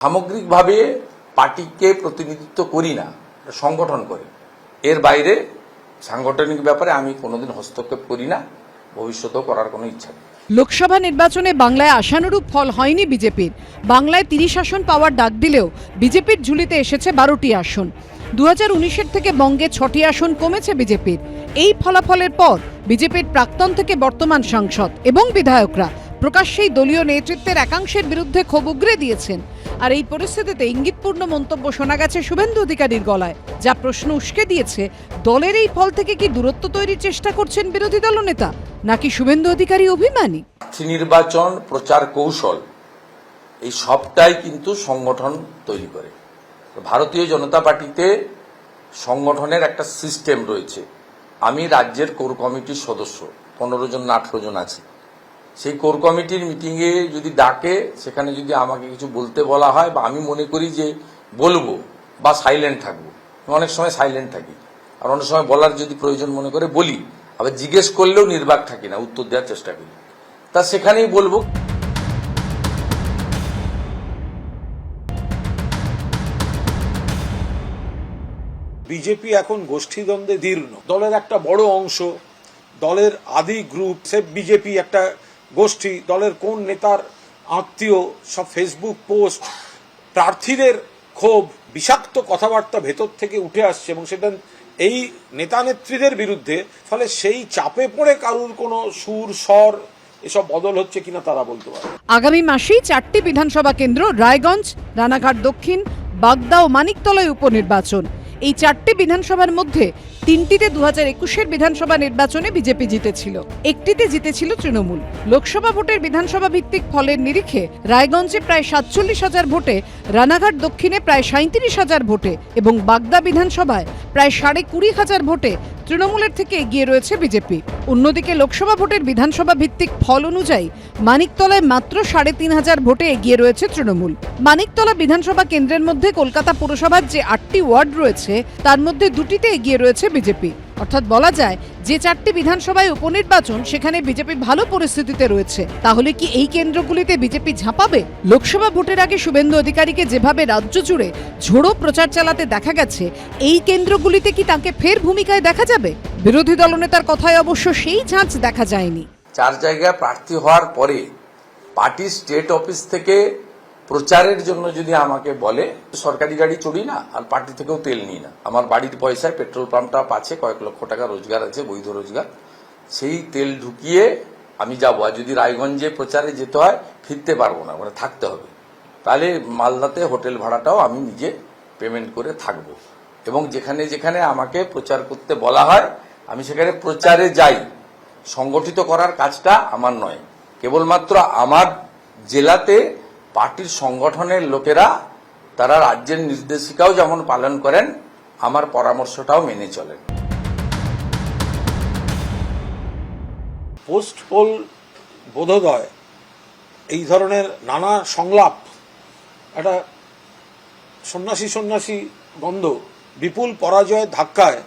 সামগ্রিকভাবে পার্টিকে প্রতিনিধিত্ব করি না, সংগঠন করে। এর বাইরে সাংগঠনিক ব্যাপারে আমি কোনোদিন হস্তক্ষেপ করি না, ভবিষ্যতেও করার কোনো ইচ্ছা নেই। লোকসভা নির্বাচনে বাংলায় আশানুরূপ ফল হয়নি বিজেপির। বাংলায় 30 আসন পাওয়ার ডাক দিলেও বিজেপির ঝুলিতে এসেছে 12টি আসন। 2019-এর থেকে বঙ্গে 6টি আসন কমেছে বিজেপির। এই ফলাফলের পর বিজেপির প্রাক্তন থেকে বর্তমান সাংসদ এবং বিধায়করা প্রকাশ্যেই দলীয় নেতৃত্বের একাংশের বিরুদ্ধে ক্ষোভ উগরে দিয়েছেন। আর এই পরিস্থিতিতে ইঙ্গিতপূর্ণ মন্তব্য শোনা গেছে শুভেন্দু অধিকারীর গলায়, যা প্রশ্ন উস্কে দিয়েছে দলের এই ফল থেকে কি দূরত্ব তৈরির চেষ্টা করছেন বিরোধী দলনেতা, নাকি শুভেন্দু অধিকারী অভিমানী? নির্বাচন, প্রচার কৌশল, এই সবটাই কিন্তু সংগঠন তৈরি করে। ভারতীয় জনতা পার্টিতে সংগঠনের একটা সিস্টেম রয়েছে। আমি রাজ্যের কোর কমিটির সদস্য, 15 জন না 18 জন আছে। সেই কোর কমিটির মিটিংয়ে যদি ডাকে, সেখানে যদি আমাকে কিছু বলতে বলা হয় বা আমি মনে করি যে বলবো বা সাইলেন্ট থাকবো, অনেক সময় সাইলেন্ট থাকি, আর অনেক সময় বলার যদি প্রয়োজন মনে করে বলি, আবার জিজ্ঞেস করলেও নির্বাক থাকি না, উত্তর দেওয়ার চেষ্টা করি। তা সেখানেই বলবো। বিজেপি এখন গোষ্ঠীদ্বন্দ্বে দীর্ণ। দলের একটা বড় অংশ, দলের আদি গ্রুপ, সে বিজেপি একটা গোষ্ঠী, দলের কোন নেতার আত্মীয়, সব ফেসবুক পোস্ট, প্রার্থীদের ক্ষোভ, বিষাক্ত কথাবার্তা ভেতর থেকে উঠে আসছে এবং সেটা এই নেতা নেত্রীদের বিরুদ্ধে। ফলে সেই চাপে পড়ে কারুর কোনো সুর স্বর এসব বদল হচ্ছে কিনা তারা বলতে পারে। আগামী মাসেই 4টি বিধানসভা কেন্দ্র, রায়গঞ্জ, রানাঘাট দক্ষিণ, বাগদা ও মানিকতলায় উপনির্বাচন। এই 4টি বিধানসভার মধ্যে 3টিতে 2021-এর বিধানসভা নির্বাচনে বিজেপি জিতেছিল, একটিতে জিতেছিল তৃণমূল। লোকসভা ভোটের বিধানসভা ভিত্তিক ফলের নিরিখে রায়গঞ্জে প্রায় 47,000 ভোটে, রানাঘাট দক্ষিণে প্রায় 37,000 ভোটে এবং বাগদা বিধানসভায় প্রায় 20,500 ভোটে তৃণমূলের থেকে এগিয়ে রয়েছে বিজেপি। অন্যদিকে লোকসভা ভোটের বিধানসভা ভিত্তিক ফল অনুযায়ী মানিকতলায় মাত্র 3,500 ভোটে এগিয়ে রয়েছে তৃণমূল। মানিকতলা বিধানসভা কেন্দ্রের মধ্যে কলকাতা পুরসভার যে 8টি ওয়ার্ড রয়েছে, তার মধ্যে 2টিতে এগিয়ে রয়েছে বিজেপি। অর্থাৎ বলা যায় যে 4টি বিধানসভায় উপনির্বাচন, সেখানে বিজেপি ভালো পরিস্থিতিতে রয়েছে। তাহলে কি এই কেন্দ্রগুলিতে বিজেপি ঝাঁপাবে? লোকসভা ভোটের আগে শুভেন্দু অধিকারীকে যেভাবে রাজ্য জুড়ে ঝোড়ো প্রচার চালাতে দেখা গেছে, এই কেন্দ্রগুলিতে কি তাকে ফের ভূমিকায় দেখা যাবে? বিরোধী দলনেতার কথায় অবশ্য সেই ঝাঁচ দেখা যায়নি। 4 জায়গায় প্রার্থী হওয়ার পরে পার্টি স্টেট অফিস থেকে প্রচারের জন্য যদি আমাকে বলে, সরকারি গাড়ি চড়ি না আর পার্টি থেকেও তেল নিই না, আমার বাড়ির পয়সায় পেট্রোল পাম্পটা আছে, কয়েক লক্ষ টাকা রোজগার আছে, বৈধ রোজগার, সেই তেল ঢুকিয়ে আমি যাবো। আর যদি রায়গঞ্জে প্রচারে যেতে হয়, ফিরতে পারবো না, মানে থাকতে হবে, তাহলে মালদাতে হোটেল ভাড়াটাও আমি নিজে পেমেন্ট করে থাকবো। এবং যেখানে যেখানে আমাকে প্রচার করতে বলা হয়, আমি সেখানে প্রচারে যাই। সংগঠিত করার কাজটা আমার নয়, কেবলমাত্র আমার জেলাতে পার্টির সংগঠনের লোকেরা, তারা রাজ্যের নির্দেশিকাও যেমন পালন করেন, আমার পরামর্শটাও মেনে চলেন। পোস্ট পোল বোধোদয়, এই ধরনের নানা সংলাপ, একটা সন্ন্যাসী গন্ধ, বিপুল পরাজয়ের ধাক্কায়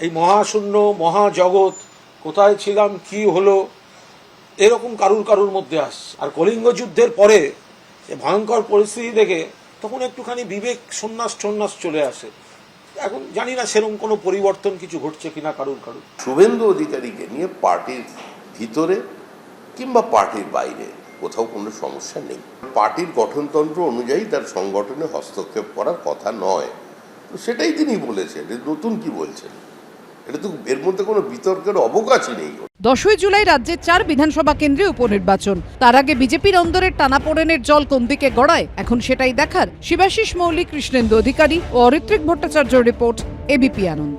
এই মহাশূন্য, মহাজগৎ, কোথায় ছিলাম, কি হলো, এরকম কারুর মধ্যে আসছে। আর কলিঙ্গ যুদ্ধের পরে ভয়ঙ্কর পরিস্থিতি দেখে তখন একটুখানি বিবেক সন্ন্যাস চলে আসে। এখন জানি না সেরকম কোনো পরিবর্তন কিছু ঘটছে কিনা কারুর। শুভেন্দু অধিকারীকে নিয়ে পার্টির ভিতরে কিংবা পার্টির বাইরে কোথাও কোনো সমস্যা নেই। পার্টির গঠনতন্ত্র অনুযায়ী তার সংগঠনে হস্তক্ষেপ করার কথা নয়, তো সেটাই তিনি বলেছেন। নতুন কি বলছেন? এটা তো এর মধ্যে কোনো বিতর্কের অবকাশই নেই। 10ই জুলাই রাজ্যের 4 বিধানসভা কেন্দ্রে উপনির্বাচন। তার আগে বিজেপির অন্দরের টানাপোড়েনের জল কোন দিকে গড়ায়, এখন সেটাই দেখার। শিবাশিস মৌলিক, কৃষ্ণেন্দু অধিকারী ও অরিত্রিক ভট্টাচার্য রিপোর্ট, এবিপি আনন্দ।